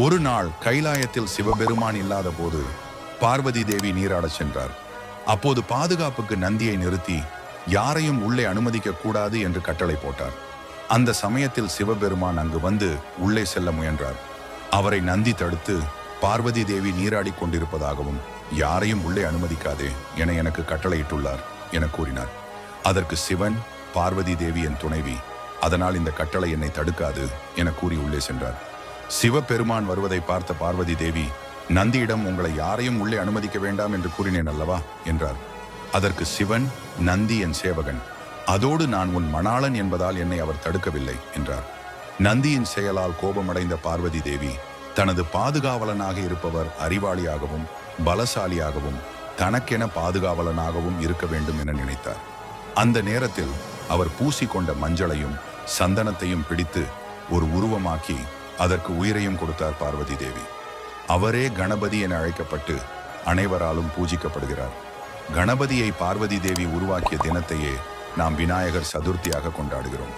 ஒரு நாள் கைலாயத்தில் சிவபெருமான் இல்லாத போது பார்வதி தேவி நீராடச் சென்றார். அப்போது பாதுகாப்புக்கு நந்தியை நிறுத்தி யாரையும் உள்ளே அனுமதிக்க கூடாது என்று கட்டளை போட்டார். அந்த சமயத்தில் சிவபெருமான் அங்கு வந்து உள்ளே செல்ல முயன்றார். அவரை நந்தி தடுத்து பார்வதி தேவி நீராடி கொண்டிருப்பதாகவும் யாரையும் உள்ளே அனுமதிக்காதே என எனக்கு கட்டளையிட்டுள்ளார் என கூறினார். அதற்கு சிவன், பார்வதி தேவி என் துணைவி, அதனால் இந்த கட்டளை என்னை தடுக்காது என கூறி உள்ளே சென்றார். சிவபெருமான் வருவதை பார்த்த பார்வதி தேவி, நந்தியிடம் உங்களை யாரையும் உள்ளே அனுமதிக்க வேண்டாம் என்று கூறினேன் அல்லவா என்றார். அதற்கு சிவன், நந்தி என் சேவகன், அதோடு நான் உன் மணாளன் என்பதால் என்னை அவர் தடுக்கவில்லை என்றார். நந்தியின் செயலால் கோபமடைந்த பார்வதி தேவி தனது பாதுகாவலனாக இருப்பவர் அறிவாளியாகவும் பலசாலியாகவும் தனக்கென பாதுகாவலனாகவும் இருக்க வேண்டும் என நினைத்தார். அந்த நேரத்தில் அவர் பூசிக்கொண்ட மஞ்சளையும் சந்தனத்தையும் பிடித்து ஒரு உருவமாக்கி அதற்கு உயிரையும் கொடுத்தார் பார்வதி தேவி. அவரே கணபதி என அழைக்கப்பட்டு அனைவராலும் பூஜிக்கப்படுகிறார். கணபதியை பார்வதி தேவி உருவாக்கிய தினத்தையே நாம் விநாயகர் சதுர்த்தியாக கொண்டாடுகிறோம்.